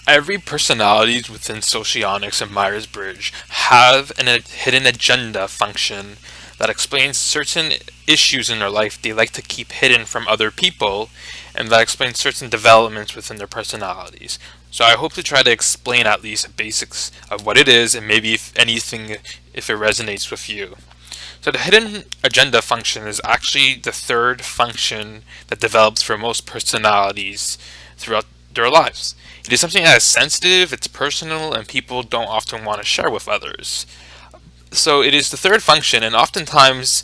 Every personalities within Socionics and Myers-Briggs have a hidden agenda function that explains certain issues in their life they like to keep hidden from other people, and that explains certain developments within their personalities. So I hope to try to explain at least the basics of what it is, and maybe if anything, if it resonates with you. So the hidden agenda function is actually the third function that develops for most personalities throughout their lives. It is something that is sensitive, it's personal, and people don't often want to share with others. So it is the third function, and oftentimes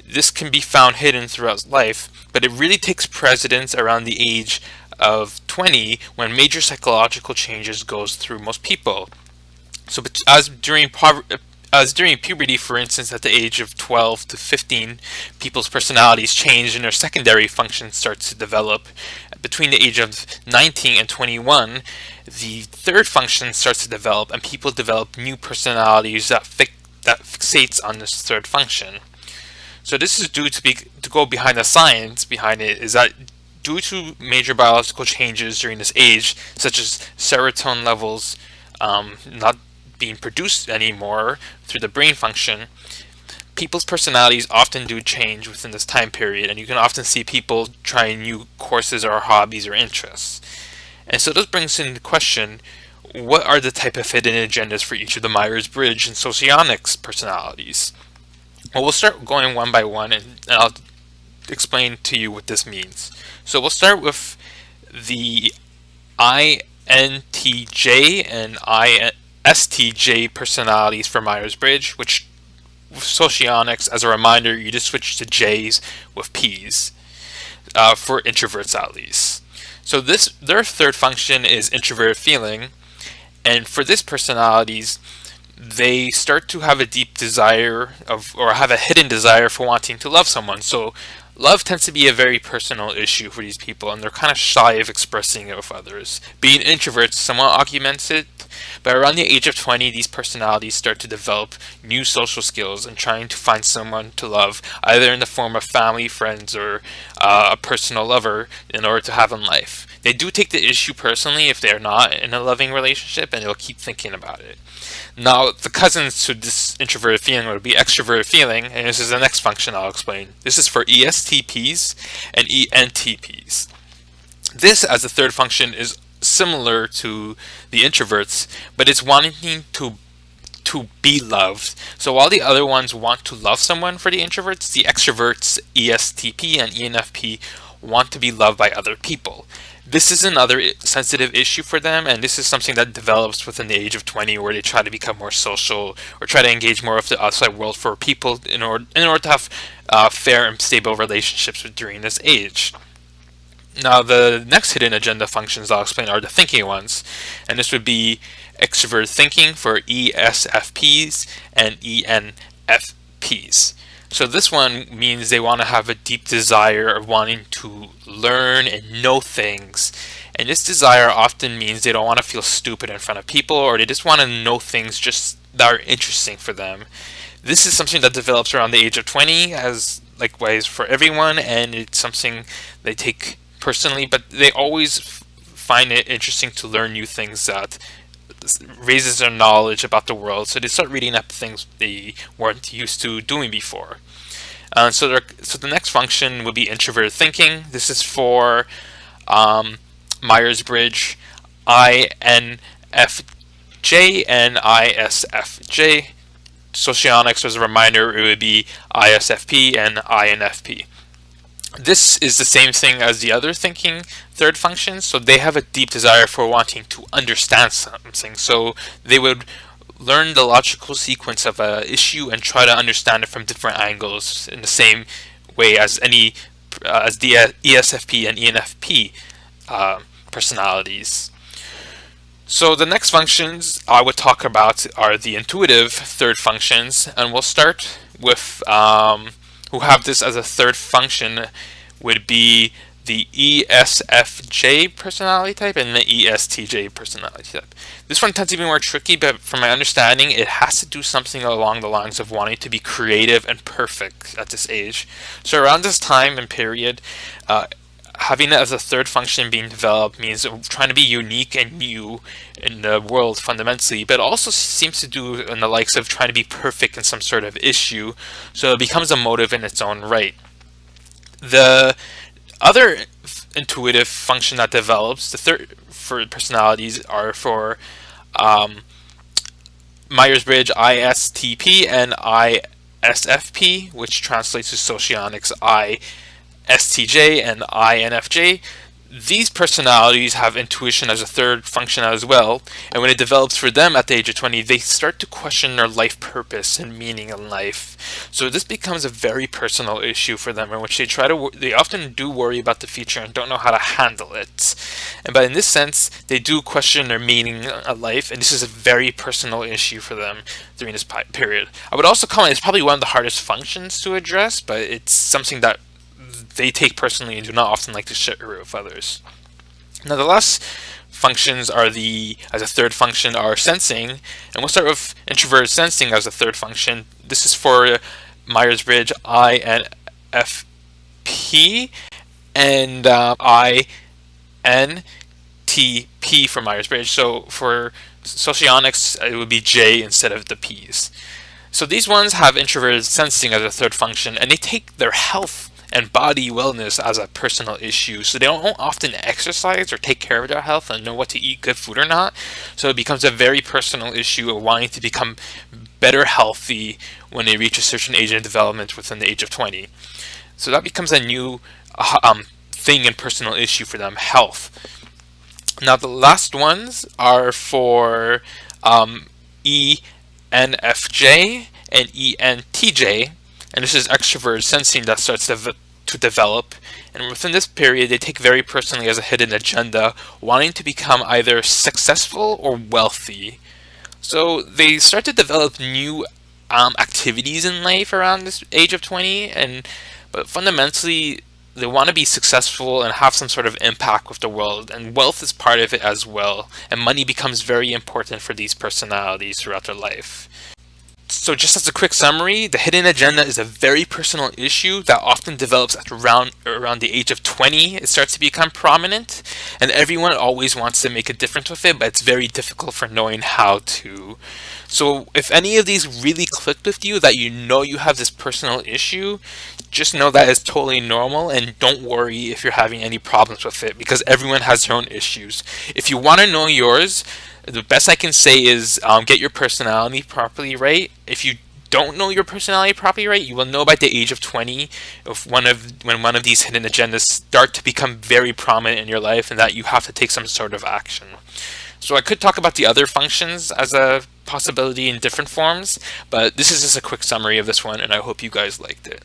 this can be found hidden throughout life, but it really takes precedence around the age of 20 when major psychological changes goes through most people. So as during puberty, for instance, at the age of 12 to 15, people's personalities change and their secondary function starts to develop. Between the age of 19 and 21, the third function starts to develop and people develop new personalities that fixates on this third function. So this is due to go behind the science behind it is that due to major biological changes during this age, such as serotonin levels not being produced anymore through the brain function, people's personalities often do change within this time period, and you can often see people trying new courses or hobbies or interests. And so this brings into question, what are the type of hidden agendas for each of the Myers-Briggs and Socionics personalities? Well, we'll start going one by one, and I'll explain to you what this means. So we'll start with the INTJ and ISTJ personalities for Myers-Briggs, which with Socionics, as a reminder, you just switch to J's with P's, for introverts at least. So their third function is Introverted Feeling, and for this personalities, they start to have a deep desire or have a hidden desire for wanting to love someone. So love tends to be a very personal issue for these people, and they're kind of shy of expressing it with others. Being introverts somewhat augments it, but around the age of 20, these personalities start to develop new social skills and trying to find someone to love, either in the form of family, friends, or a personal lover in order to have in life. They do take the issue personally if they're not in a loving relationship, and they'll keep thinking about it. Now, the cousins to this introverted feeling would be extroverted feeling, and this is the next function I'll explain. This is for ESTPs and ENTPs. This, as the third function, is similar to the introverts, but it's wanting to be loved. So while the other ones want to love someone for the introverts, the extroverts, ESTP and ENFP, want to be loved by other people. This is another sensitive issue for them, and this is something that develops within the age of 20, where they try to become more social or try to engage more with the outside world for people in order to have fair and stable relationships during this age. Now, the next hidden agenda functions I'll explain are the thinking ones, and this would be extroverted thinking for ESFPs and ENFPs. So this one means they want to have a deep desire of wanting to learn and know things. And this desire often means they don't want to feel stupid in front of people, or they just want to know things just that are interesting for them. This is something that develops around the age of 20, as likewise for everyone, and it's something they take personally, but they always find it interesting to learn new things that raises their knowledge about the world, so they start reading up things they weren't used to doing before. So the next function would be introverted thinking. This is for Myers-Briggs, INFJ and ISFJ. Socionics, as a reminder, it would be ISFP and INFP. This is the same thing as the other thinking third function, so they have a deep desire for wanting to understand something. So they would learn the logical sequence of an issue and try to understand it from different angles in the same way as the ESFP and ENFP personalities. So the next functions I would talk about are the intuitive third functions, and we'll start with who have this as a third function would be the Esf J Personality Type and the ESTJ Personality Type. This one tends to be more tricky, but from my understanding, it has to do something along the lines of wanting to be creative and perfect at this age. So around this time and period, having it as a third function being developed means trying to be unique and new in the world fundamentally, but it also seems to do in the likes of trying to be perfect in some sort of issue, so it becomes a motive in its own right. The other intuitive function that develops, the third for personalities, are for Myers-Briggs ISTP and ISFP, which translates to Socionics ISTJ and INFJ. These personalities have intuition as a third function as well, and when it develops for them at the age of 20, they start to question their life purpose and meaning in life. So this becomes a very personal issue for them, in which they often do worry about the future and don't know how to handle it. But in this sense, they do question their meaning of life, and this is a very personal issue for them during this period. I would also comment it's probably one of the hardest functions to address, but it's something that they take personally and do not often like to share with others. Now the last functions as a third function are sensing, and we'll start with introverted sensing as a third function. This is for Myers-Briggs INFP and INTP for Myers-Briggs. So for Socionics, it would be J instead of the P's. So these ones have introverted sensing as a third function, and they take their health and body wellness as a personal issue. So they don't often exercise or take care of their health and know what to eat good food or not. So it becomes a very personal issue of wanting to become better healthy when they reach a certain age in development within the age of 20. So that becomes a new thing and personal issue for them, health. Now the last ones are for ENFJ and ENTJ, and this is extroverted sensing that starts to develop, and within this period they take very personally as a hidden agenda, wanting to become either successful or wealthy. So they start to develop new activities in life around this age of 20, but fundamentally they want to be successful and have some sort of impact with the world, and wealth is part of it as well, and money becomes very important for these personalities throughout their life. So just as a quick summary, the hidden agenda is a very personal issue that often develops at around the age of 20. It starts to become prominent, and everyone always wants to make a difference with it, but it's very difficult for knowing how to. So if any of these really clicked with you, that you know you have this personal issue, just know that it's totally normal, and don't worry if you're having any problems with it, because everyone has their own issues. If you want to know yours, the best I can say is get your personality properly right. If you don't know your personality properly right, you will know by the age of 20 when one of these hidden agendas start to become very prominent in your life, and that you have to take some sort of action. So I could talk about the other functions as a possibility in different forms, but this is just a quick summary of this one, and I hope you guys liked it.